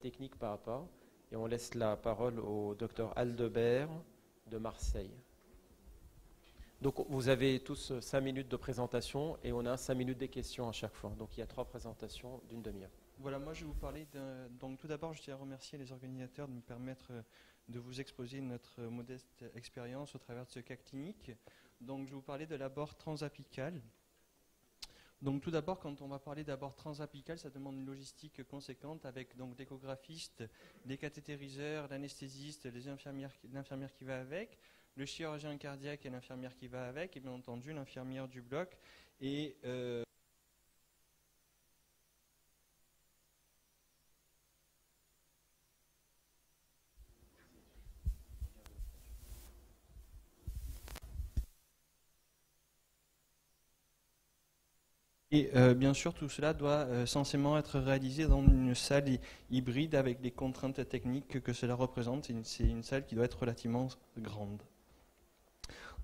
technique pas à pas. Et on laisse la parole au docteur Aldebert de Marseille. Donc vous avez tous 5 minutes de présentation et on a 5 minutes des questions à chaque fois. Donc il y a 3 présentations d'une demi-heure. Voilà, moi je vais vous parler donc tout d'abord je tiens à remercier les organisateurs de me permettre de vous exposer notre modeste expérience au travers de ce cas clinique. Donc je vais vous parler de l'abord transapical. Donc tout d'abord, quand on va parler d'abord transapical, ça demande une logistique conséquente avec donc l'échographiste, les cathétériseurs, l'anesthésiste, l'infirmière qui va avec, le chirurgien cardiaque et l'infirmière qui va avec, et bien entendu l'infirmière du bloc. Bien sûr, tout cela doit censément être réalisé dans une salle hybride avec les contraintes techniques que cela représente. C'est une salle qui doit être relativement grande.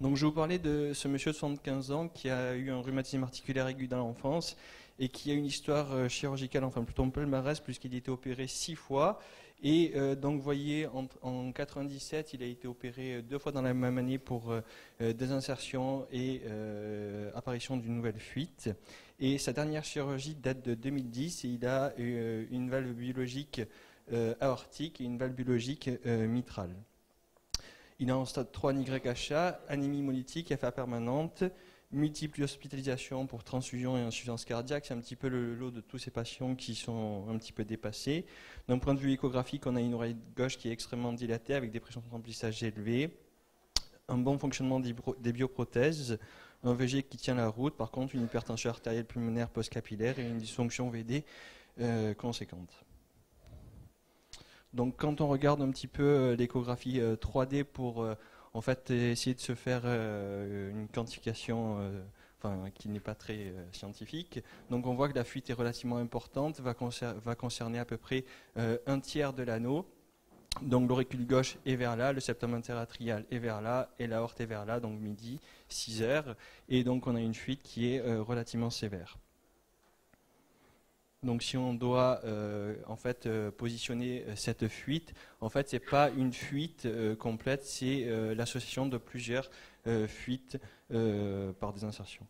Donc, je vais vous parler de ce monsieur de 75 ans qui a eu un rhumatisme articulaire aigu dans l'enfance et qui a une histoire chirurgicale, enfin plutôt un palmarès, puisqu'il a été opéré 6 fois. Et donc, vous voyez, en 97, il a été opéré 2 fois dans la même année pour désinsertion et apparition d'une nouvelle fuite. Et sa dernière chirurgie date de 2010 et il a une valve biologique aortique et une valve biologique mitrale. Il est en stade 3 NYHA, anémie hémolytique, FA permanente, multiples hospitalisations pour transfusion et insuffisance cardiaque. C'est un petit peu le lot de tous ces patients qui sont un petit peu dépassés. D'un point de vue échographique, on a une oreille gauche qui est extrêmement dilatée avec des pressions de remplissage élevées, un bon fonctionnement des bioprothèses, un VG qui tient la route, par contre une hypertension artérielle pulmonaire post-capillaire et une dysfonction VD conséquente. Donc quand on regarde un petit peu l'échographie 3D pour en fait essayer de se faire une quantification qui n'est pas très scientifique, donc on voit que la fuite est relativement importante, va concerner à peu près un tiers de l'anneau. Donc l'auricule gauche est vers là, le septum interatrial est vers là et l'aorte est vers là, donc midi, 6 heures. Et donc on a une fuite qui est relativement sévère. Donc si on doit positionner cette fuite, en fait c'est pas une fuite complète, c'est l'association de plusieurs fuites par désinsertion.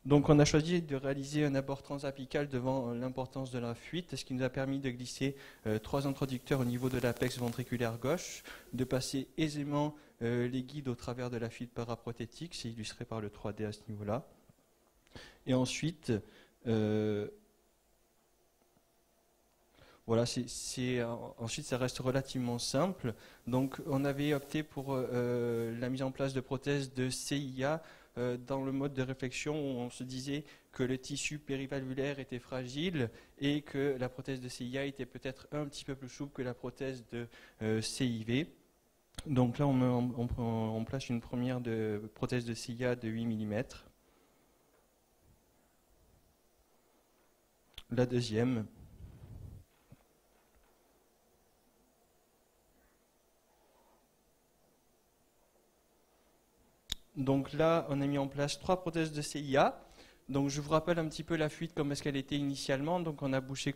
Donc on a choisi de réaliser un abord transapical devant l'importance de la fuite, ce qui nous a permis de glisser 3 introducteurs au niveau de l'apex ventriculaire gauche, de passer aisément les guides au travers de la fuite paraprothétique, c'est illustré par le 3D à ce niveau-là. Et ensuite, ensuite ça reste relativement simple. Donc on avait opté pour la mise en place de prothèses de CIA dans le mode de réflexion où on se disait que le tissu périvalvulaire était fragile et que la prothèse de CIA était peut-être un petit peu plus souple que la prothèse de CIV. Donc là, on place une première prothèse de CIA de 8 mm. La deuxième. Donc là, on a mis en place 3 prothèses de CIA. Donc je vous rappelle un petit peu la fuite comme est-ce qu'elle était initialement. Donc on a bouché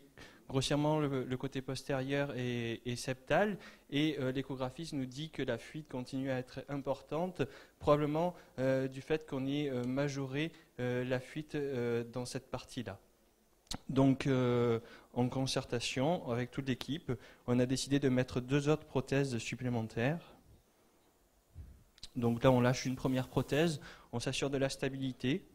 grossièrement le côté postérieur et septal. Et l'échographiste nous dit que la fuite continue à être importante, probablement du fait qu'on ait majoré la fuite dans cette partie-là. Donc en concertation avec toute l'équipe, on a décidé de mettre 2 autres prothèses supplémentaires. Donc là, on lâche une première prothèse, on s'assure de la stabilité.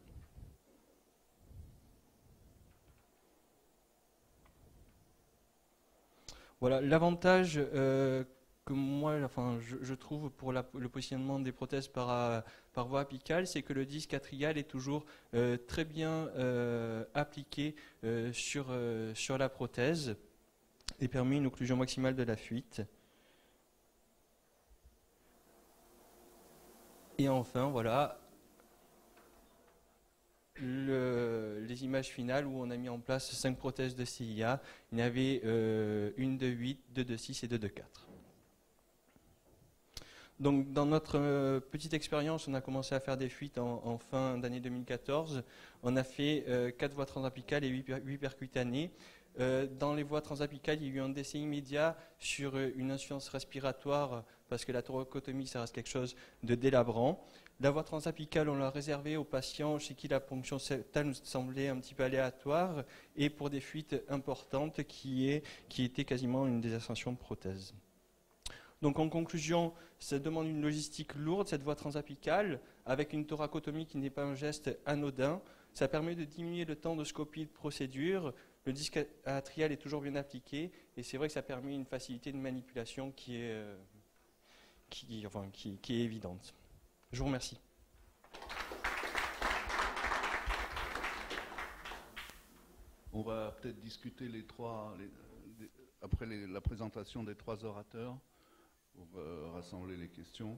Voilà, l'avantage que moi, je trouve pour le positionnement des prothèses par voie apicale, c'est que le disque atrial est toujours très bien appliqué sur la prothèse et permet une occlusion maximale de la fuite. Et enfin, voilà les images finales où on a mis en place 5 prothèses de CIA. Il y en avait une de 8, 2 de 6 et 2 de 4. Donc, dans notre petite expérience, on a commencé à faire des fuites en fin d'année 2014. On a fait 4 voies transapicales et 8 percutanées. Dans les voies transapicales, il y a eu un décès immédiat sur une insuffisance respiratoire parce que la thoracotomie, ça reste quelque chose de délabrant. La voie transapicale, on l'a réservée aux patients chez qui la ponction septale nous semblait un petit peu aléatoire et pour des fuites importantes qui étaient quasiment une désascension de prothèse. Donc en conclusion, ça demande une logistique lourde, cette voie transapicale, avec une thoracotomie qui n'est pas un geste anodin. Ça permet de diminuer le temps de scopie de procédure. Le disque atrial est toujours bien appliqué et c'est vrai que ça permet une facilité de manipulation qui est évidente. Je vous remercie. On va peut-être discuter après la présentation des 3 orateurs pour rassembler les questions.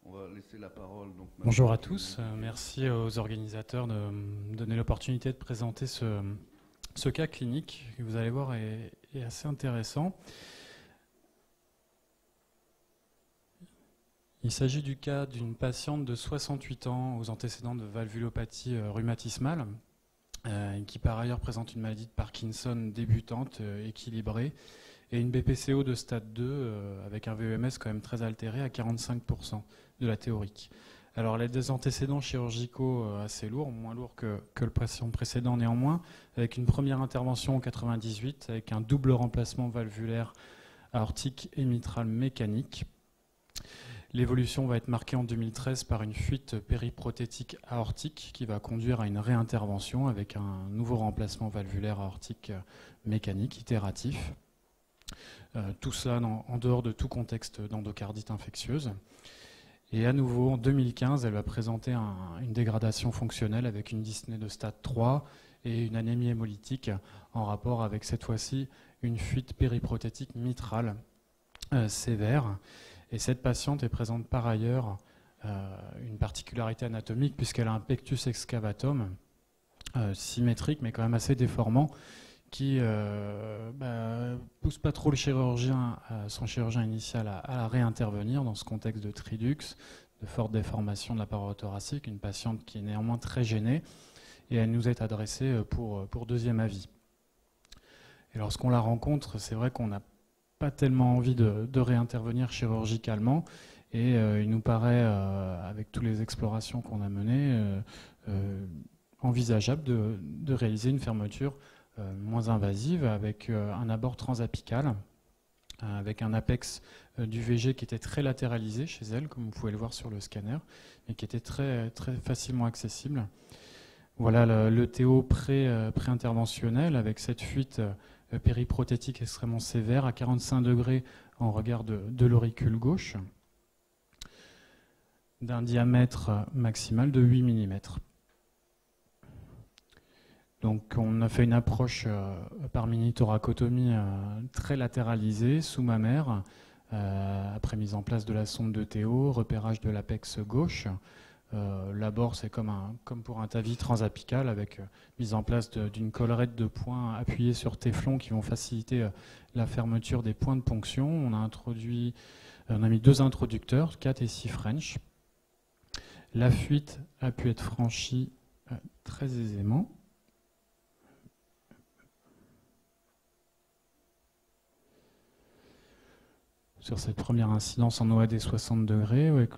On va laisser la parole. Donc, bonjour à tous. Merci aux organisateurs de me donner l'opportunité de présenter ce cas clinique que vous allez voir est assez intéressant. Il s'agit du cas d'une patiente de 68 ans aux antécédents de valvulopathie rhumatismale qui par ailleurs présente une maladie de Parkinson débutante, équilibrée et une BPCO de stade 2 avec un VEMS quand même très altéré à 45% de la théorique. Alors elle a des antécédents chirurgicaux assez lourds, moins lourds que le patient précédent néanmoins, avec une première intervention en 98 avec un double remplacement valvulaire aortique et mitral mécanique. L'évolution va être marquée en 2013 par une fuite périprothétique aortique qui va conduire à une réintervention avec un nouveau remplacement valvulaire aortique mécanique itératif. Tout cela en dehors de tout contexte d'endocardite infectieuse. Et à nouveau, en 2015, elle va présenter une dégradation fonctionnelle avec une dyspnée de stade 3 et une anémie hémolytique en rapport avec cette fois-ci une fuite périprothétique mitrale sévère. Et cette patiente est présente par ailleurs une particularité anatomique puisqu'elle a un pectus excavatum symétrique mais quand même assez déformant qui pousse pas trop le chirurgien, son chirurgien initial à réintervenir dans ce contexte de tridux, de forte déformation de la paroi thoracique, une patiente qui est néanmoins très gênée et elle nous est adressée pour deuxième avis. Et lorsqu'on la rencontre, c'est vrai qu'on n'a pas tellement envie de réintervenir chirurgicalement et il nous paraît, avec toutes les explorations qu'on a menées, envisageable de réaliser une fermeture moins invasive avec un abord transapical, avec un apex du VG qui était très latéralisé chez elle, comme vous pouvez le voir sur le scanner, et qui était très, très facilement accessible. Voilà le TO pré-interventionnel avec cette fuite périprothétique extrêmement sévère à 45 degrés en regard de l'auricule gauche, d'un diamètre maximal de 8 mm. Donc on a fait une approche par mini-thoracotomie très latéralisée, sous-mammaire, après mise en place de la sonde de TO, repérage de l'apex gauche. L'abord, c'est comme pour un TAVI transapical avec mise en place d'une collerette de points appuyés sur téflon qui vont faciliter la fermeture des points de ponction. On a mis 2 introducteurs, 4 et 6 French. La fuite a pu être franchie très aisément. Sur cette première incidence en OAD 60 degrés, avec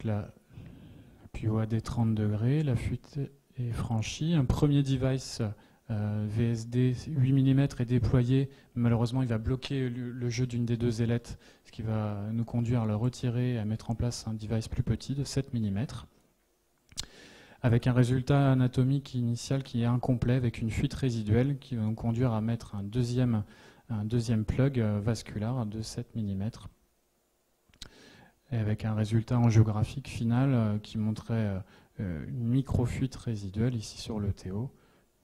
puis OAD 30 degrés, la fuite est franchie. Un premier device VSD 8 mm est déployé. Malheureusement, il va bloquer le jeu d'une des 2 ailettes, ce qui va nous conduire à le retirer et à mettre en place un device plus petit de 7 mm. Avec un résultat anatomique initial qui est incomplet, avec une fuite résiduelle qui va nous conduire à mettre un deuxième plug vasculaire de 7 mm. Et avec un résultat angiographique final qui montrait une micro-fuite résiduelle ici sur le TO,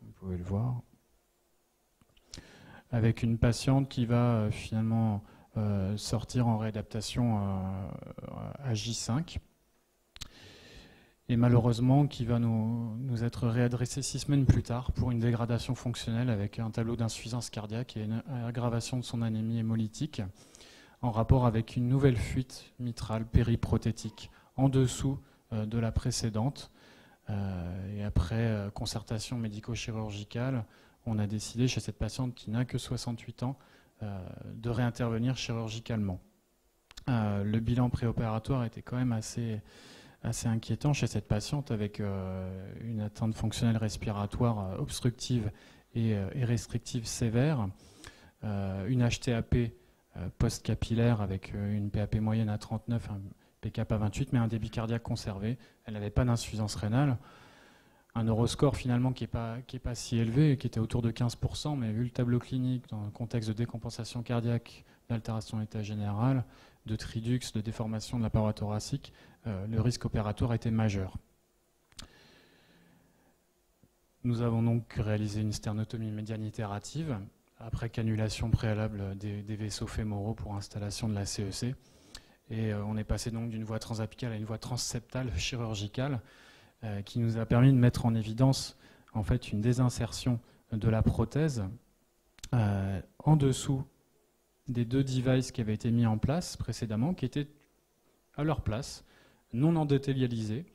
vous pouvez le voir, avec une patiente qui va finalement sortir en réadaptation à J5 et malheureusement qui va nous être réadressée 6 semaines plus tard pour une dégradation fonctionnelle avec un tableau d'insuffisance cardiaque et une aggravation de son anémie hémolytique, en rapport avec une nouvelle fuite mitrale périprothétique en dessous de la précédente. Et après concertation médico-chirurgicale, on a décidé chez cette patiente qui n'a que 68 ans de réintervenir chirurgicalement. Le bilan préopératoire était quand même assez inquiétant chez cette patiente avec une atteinte fonctionnelle respiratoire obstructive et restrictive sévère, une HTAP post-capillaire avec une PAP moyenne à 39, un PKP à 28, mais un débit cardiaque conservé. Elle n'avait pas d'insuffisance rénale. Un neuroscore finalement qui n'est pas si élevé, qui était autour de 15%, mais vu le tableau clinique dans le contexte de décompensation cardiaque, d'altération de l'état général, de tridux, de déformation de la paroi thoracique, le risque opératoire était majeur. Nous avons donc réalisé une sternotomie médiane itérative après cannulation préalable des vaisseaux fémoraux pour installation de la CEC. Et on est passé donc d'une voie transapicale à une voie transseptale chirurgicale qui nous a permis de mettre en évidence en fait une désinsertion de la prothèse en dessous des 2 devices qui avaient été mis en place précédemment, qui étaient à leur place, non endothélialisés.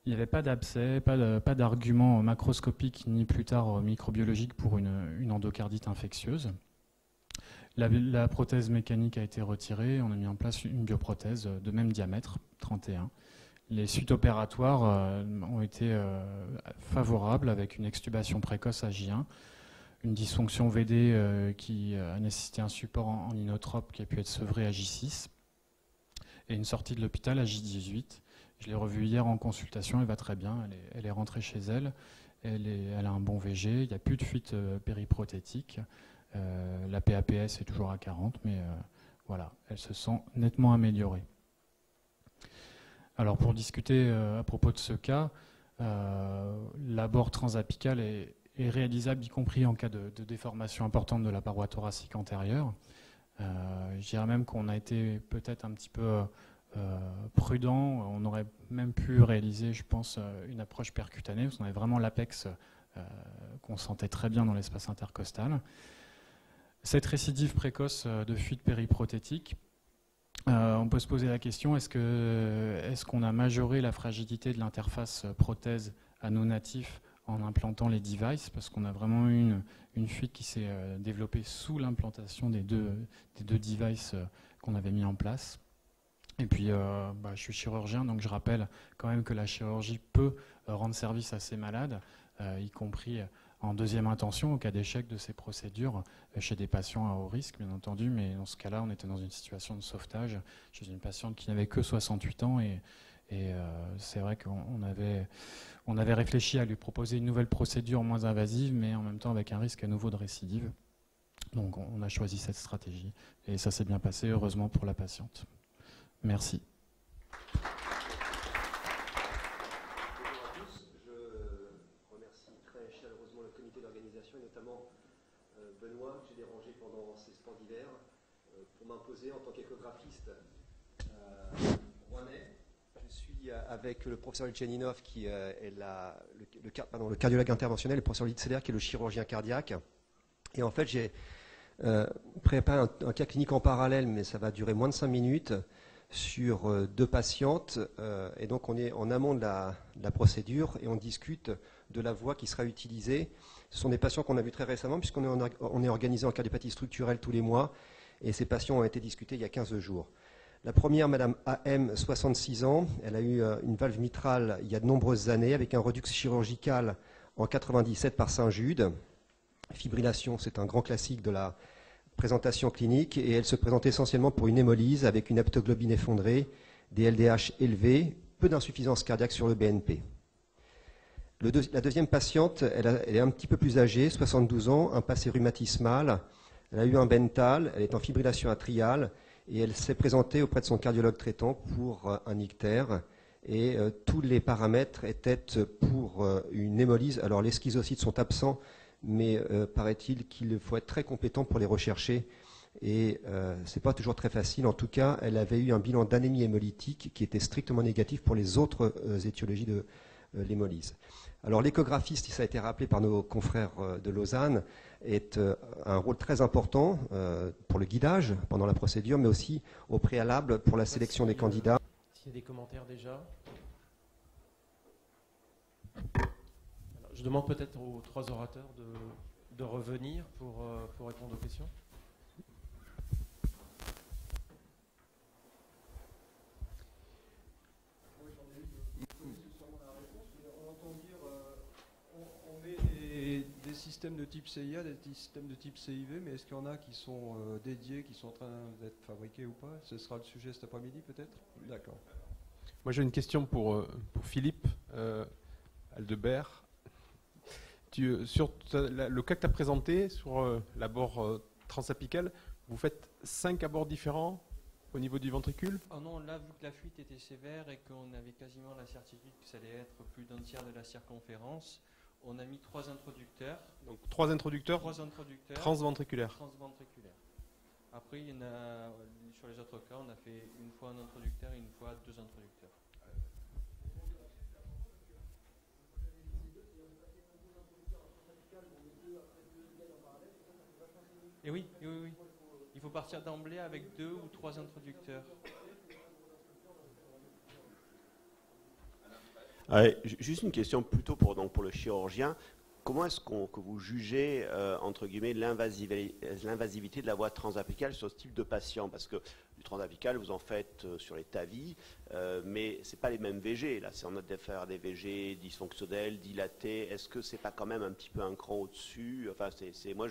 Il n'y avait pas d'abcès, pas d'argument macroscopique ni plus tard microbiologique pour une endocardite infectieuse. La prothèse mécanique a été retirée, on a mis en place une bioprothèse de même diamètre, 31. Les suites opératoires ont été favorables avec une extubation précoce à J1, une dysfonction VD qui a nécessité un support en inotrope qui a pu être sevré à J6 et une sortie de l'hôpital à J18. Je l'ai revue hier en consultation, elle va très bien, elle est rentrée chez elle, elle a un bon VG, il n'y a plus de fuite périprothétique, la PAPS est toujours à 40, mais voilà, elle se sent nettement améliorée. Alors pour discuter à propos de ce cas, l'abord transapical est réalisable, y compris en cas de déformation importante de la paroi thoracique antérieure. Je dirais même qu'on a été peut-être un petit peu prudent, on aurait même pu réaliser, je pense, une approche percutanée, parce qu'on avait vraiment l'apex qu'on sentait très bien dans l'espace intercostal. Cette récidive précoce de fuite périprothétique, on peut se poser la question, est-ce qu'on a majoré la fragilité de l'interface prothèse anneau natif en implantant les devices, parce qu'on a vraiment eu une fuite qui s'est développée sous l'implantation des deux devices qu'on avait mis en place. Et puis, je suis chirurgien, donc je rappelle quand même que la chirurgie peut rendre service à ces malades, y compris en deuxième intention, au cas d'échec de ces procédures, chez des patients à haut risque, bien entendu, mais dans ce cas-là, on était dans une situation de sauvetage chez une patiente qui n'avait que 68 ans, et c'est vrai qu'on avait réfléchi à lui proposer une nouvelle procédure moins invasive, mais en même temps avec un risque à nouveau de récidive. Donc on a choisi cette stratégie, et ça s'est bien passé, heureusement pour la patiente. Merci. Bonjour à tous. Je remercie très chaleureusement le comité d'organisation et notamment Benoît, que j'ai dérangé pendant ces sports d'hiver, pour m'imposer en tant qu'échographiste rouennais. Je suis avec le professeur Litcheninov qui est le cardiologue interventionnel et le professeur Litzeder qui est le chirurgien cardiaque. Et en fait, j'ai préparé un cas clinique en parallèle, mais ça va durer moins de 5 minutes, sur 2 patientes, et donc on est en amont de la procédure et on discute de la voie qui sera utilisée. Ce sont des patients qu'on a vus très récemment puisqu'on est organisé en cardiopathie structurelle tous les mois et ces patients ont été discutés il y a 15 jours. La première, Madame AM, 66 ans, elle a eu une valve mitrale il y a de nombreuses années avec un redux chirurgical en 97 par Saint-Jude. Fibrillation, c'est un grand classique de la présentation clinique et elle se présente essentiellement pour une hémolyse avec une haptoglobine effondrée, des LDH élevés, peu d'insuffisance cardiaque sur le BNP. La deuxième patiente, elle est un petit peu plus âgée, 72 ans, un passé rhumatismal, elle a eu un Bentall, elle est en fibrillation atriale et elle s'est présentée auprès de son cardiologue traitant pour un ictère et tous les paramètres étaient pour une hémolyse. Alors les schizocytes sont absents, mais paraît-il qu'il faut être très compétent pour les rechercher et ce n'est pas toujours très facile. En tout cas, elle avait eu un bilan d'anémie hémolytique qui était strictement négatif pour les autres étiologies de l'hémolyse. Alors l'échographiste, ça a été rappelé par nos confrères de Lausanne, est un rôle très important pour le guidage pendant la procédure, mais aussi au préalable pour la sélection des candidats. S'il y a des commentaires déjà. Alors, je demande peut-être aux 3 orateurs de revenir pour répondre aux questions. Des systèmes de type CIA, des systèmes de type CIV, mais est-ce qu'il y en a qui sont dédiés, qui sont en train d'être fabriqués ou pas? Ce sera le sujet cet après-midi peut-être? D'accord. Moi j'ai une question pour Philippe Aldebert. Sur le cas que tu as présenté sur l'abord transapicale, vous faites 5 abords différents au niveau du ventricule? Oh non, là, vu que la fuite était sévère et qu'on avait quasiment la certitude que ça allait être plus d'un tiers de la circonférence, on a mis 3 introducteurs. Donc 3 introducteurs, transventriculaires. Transventriculaires. Après, il y en a, sur les autres cas, on a fait une fois un introducteur et une fois 2 introducteurs. Et oui. Il faut partir d'emblée avec 2 ou 3 introducteurs. Juste une question plutôt pour le chirurgien. Comment est-ce que vous jugez, entre guillemets, l'invasivité de la voie transapicale sur ce type de patient? Parce que du transapical, vous en faites sur les TAVI, mais ce n'est pas les mêmes VG. Là, c'est en note d'affaires des VG dysfonctionnels, dilatés. Est-ce que ce n'est pas quand même un petit peu un cran au-dessus? Enfin, moi,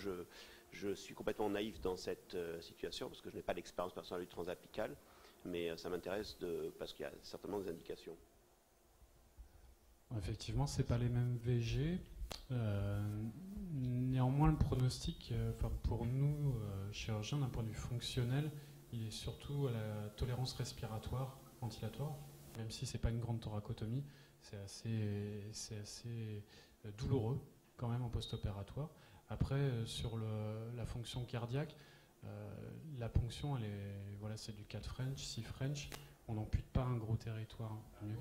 je suis complètement naïf dans cette situation, parce que je n'ai pas d'expérience personnelle du transapical, mais ça m'intéresse parce qu'il y a certainement des indications. Effectivement, ce n'est pas les mêmes VG. Néanmoins, le pronostic, pour nous, chirurgiens, d'un point de vue fonctionnel, il est surtout à la tolérance respiratoire, ventilatoire, même si ce n'est pas une grande thoracotomie, c'est assez douloureux quand même en post-opératoire. Après, sur la fonction cardiaque, la ponction, c'est du 4 French, 6 French, on n'ampute pas un gros territoire nul.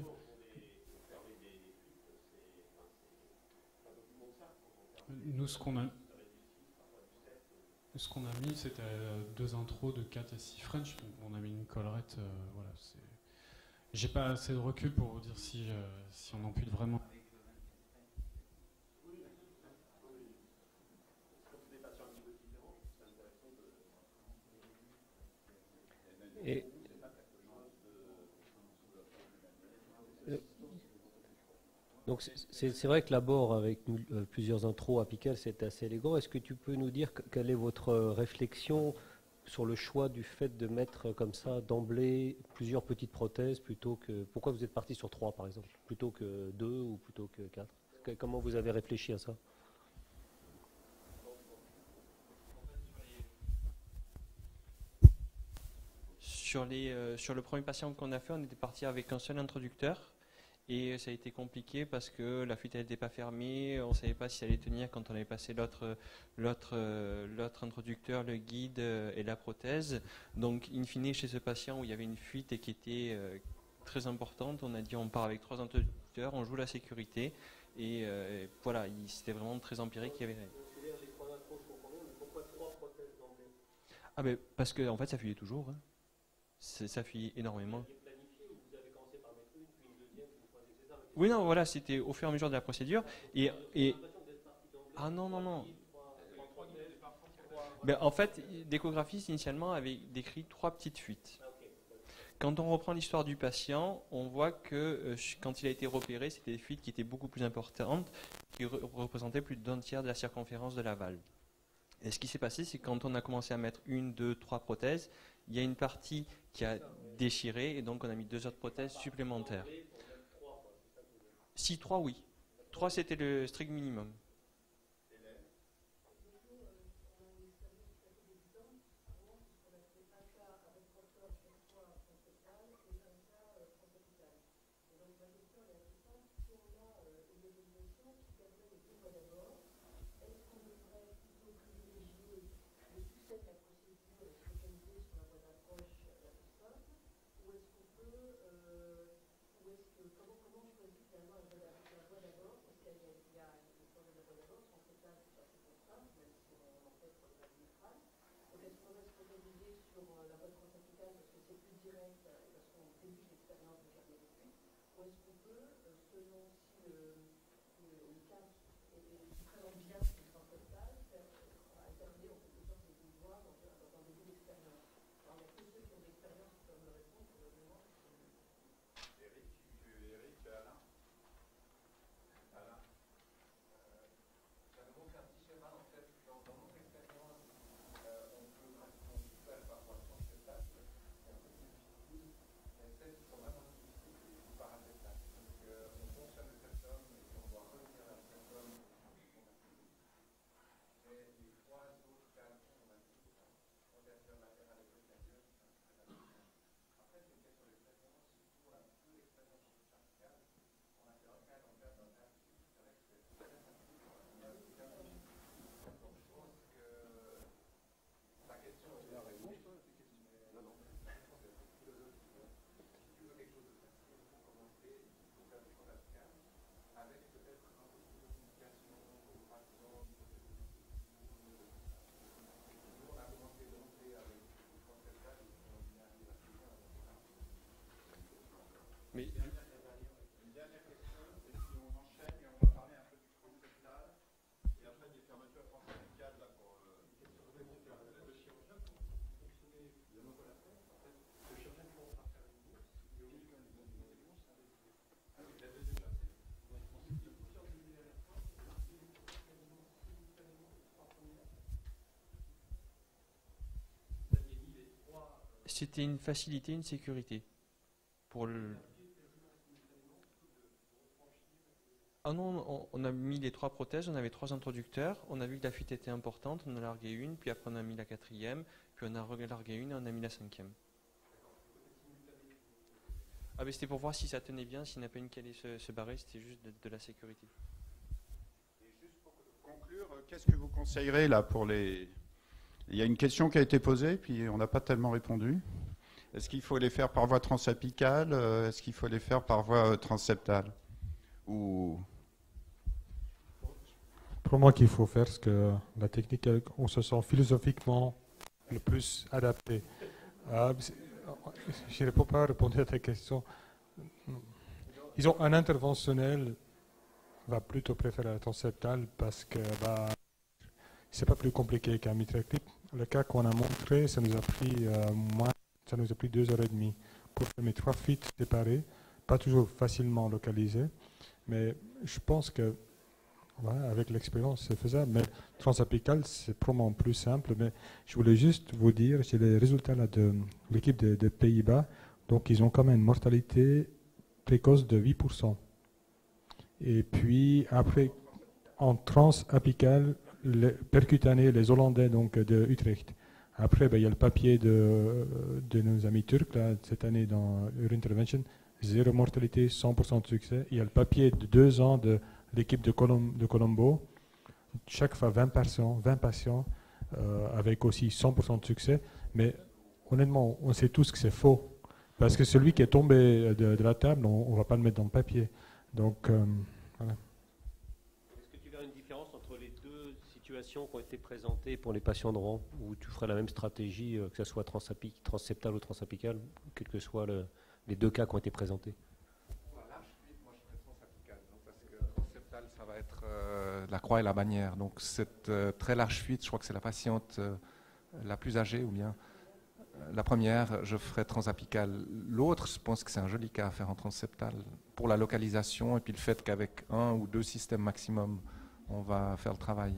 Nous, ce qu'on a mis, c'était 2 intros de 4 et 6 French. On a mis une collerette. J'ai pas assez de recul pour vous dire si on ampute vraiment. Et donc c'est vrai que l'abord avec plusieurs intros apicales, c'est assez élégant. Est-ce que tu peux nous dire quelle est votre réflexion sur le choix du fait de mettre comme ça d'emblée plusieurs petites prothèses plutôt que... Pourquoi vous êtes parti sur 3 par exemple, plutôt que 2 ou plutôt que 4? Comment vous avez réfléchi à ça? Sur le premier patient qu'on a fait, on était parti avec un seul introducteur. Et ça a été compliqué parce que la fuite n'était pas fermée, on ne savait pas si ça allait tenir quand on avait passé l'autre introducteur, le guide et la prothèse. Donc, in fine, chez ce patient où il y avait une fuite et qui était très importante, on a dit on part avec 3 introducteurs, on joue la sécurité. Et voilà, c'était vraiment très empirique. Ah ben, parce que en fait, ça fuyait toujours. Hein. Ça fuyait énormément. Oui, non, voilà, c'était au fur et à mesure de la procédure. Ah non. Ben, en fait, l'échographiste, initialement, avait décrit 3 petites fuites. Quand on reprend l'histoire du patient, on voit que quand il a été repéré, c'était des fuites qui étaient beaucoup plus importantes, qui représentaient plus d'un tiers de la circonférence de la valve. Et ce qui s'est passé, c'est que quand on a commencé à mettre 1, 2, 3 prothèses, il y a une partie qui a déchiré, et donc on a mis 2 autres prothèses supplémentaires. Si 3, oui. 3, c'était le strict minimum. Mais une dernière question, et puis on enchaîne et on va parler un peu du conceptual et après des fermetures transapicales là pour le chirurgien pour fonctionner de nos relations. En fait, le chirurgien pourra faire une bourse et au milieu de la bourse avec la deuxième partie. On se dit plusieurs milliers à la fin, c'est quasiment simultanément les trois premières. Vous aviez dit les trois. C'était une facilité, une sécurité pour le. Ah non, on a mis les 3 prothèses, on avait 3 introducteurs, on a vu que la fuite était importante, on a largué une, puis après on a mis la 4e, puis on a largué une et on a mis la 5e. Ah mais c'était pour voir si ça tenait bien, s'il n'y en a pas une qui allait se barrer, c'était juste de la sécurité. Et juste pour conclure, qu'est-ce que vous conseillerez là pour les... Il y a une question qui a été posée, puis on n'a pas tellement répondu. Est-ce qu'il faut les faire par voie transapicale? Est-ce qu'il faut les faire par voie transseptale? Ou... Pour moi, qu'il faut faire ce que la technique où on se sent philosophiquement le plus adapté. Je ne peux pas répondre à ta question. Disons, un interventionnel va plutôt préférer la transseptale parce que c'est pas plus compliqué qu'un mitral clip. Le cas qu'on a montré, ça nous a pris ça nous a pris 2h30 pour faire mes 3 fuites séparées, pas toujours facilement localisées, mais je pense que voilà, avec l'expérience c'est faisable. Mais transapical c'est probablement plus simple. Mais je voulais juste vous dire, j'ai les résultats là de l'équipe de Pays-Bas, donc ils ont quand même une mortalité précoce de 8%. Et puis après, en transapical, percutané, les Hollandais donc de Utrecht. Après, il y a le papier de nos amis turcs là, cette année dans Euro Intervention, 0 mortalité, 100% de succès. Il y a le papier de 2 ans de l'équipe de Colombo, chaque fois 20 patients avec aussi 100% de succès. Mais honnêtement, on sait tous que c'est faux. Parce que celui qui est tombé de la table, on ne va pas le mettre dans le papier. Donc, voilà. Est-ce que tu verras une différence entre les deux situations qui ont été présentées pour les patients de Rouen, où tu ferais la même stratégie, que ce soit transseptal ou transapical, quels que soient les deux cas qui ont été présentés? Moi je ferais transapical, parce que transseptal, ça va être la croix et la bannière. Donc cette très large fuite, je crois que c'est la patiente la plus âgée, ou bien la première, je ferai transapical. L'autre, je pense que c'est un joli cas à faire en transseptal pour la localisation et puis le fait qu'avec 1 ou 2 systèmes maximum, on va faire le travail.